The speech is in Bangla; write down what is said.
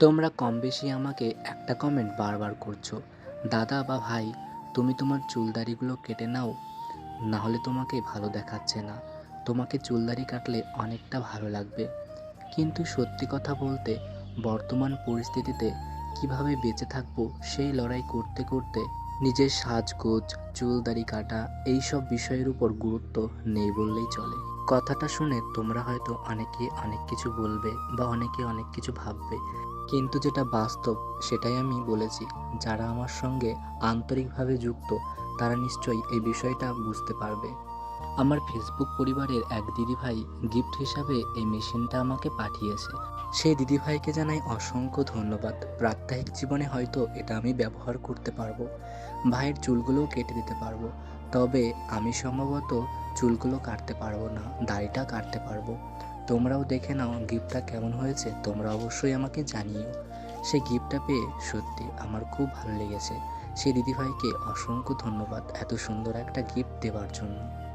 তোমরা কম বেশি আমাকে একটা কমেন্ট বারবার করছো, দাদা বা ভাই তুমি তোমার চুলদাড়িগুলো কেটে নাও, না হলে তোমাকে ভালো দেখাচ্ছে না। তোমাকে চুলদাড়ি কাটলে অনেকটা ভালো লাগবে। কিন্তু সত্যি কথা বলতে বর্তমান পরিস্থিতিতে কিভাবে বেঁচে থাকবো সেই লড়াই করতে করতে নিজের সাজগোজ, চুলদাড়ি কাটা এইসব বিষয়ের উপর গুরুত্ব নেই বললেই চলে। কথাটা শুনে তোমরা হয়তো অনেকে অনেক কিছু বলবে বা অনেকে অনেক কিছু ভাববে, কিন্তু যেটা বাস্তব সেটাই আমি বলেছি। যারা আমার সঙ্গে আন্তরিকভাবে যুক্ত তারা নিশ্চয়ই এই বিষয়টা বুঝতে পারবে। আমার ফেসবুক পরিবারের এক দিদিভাই গিফট হিসাবে এই মেশিনটা আমাকে পাঠিয়েছে। সেই দিদিভাইকে জানাই অসংখ্য ধন্যবাদ। প্রাত্যহিক জীবনে হয়তো এটা আমি ব্যবহার করতে পারবো, ভাইয়ের চুলগুলোও কেটে দিতে পারবো। তবে আমি সম্ভবত চুলগুলো কাটতে পারবো না, দাড়িটা কাটতে পারবো। তোমরাও দেখে নাও গিফটটা কেমন হয়েছে, তোমরা অবশ্যই আমাকে জানিও। সেই গিফটটা পেয়ে সত্যি আমার খুব ভালো লেগেছে। সেই দিদিভাইকে অসংখ্য ধন্যবাদ এত সুন্দর একটা গিফট দেওয়ার জন্য।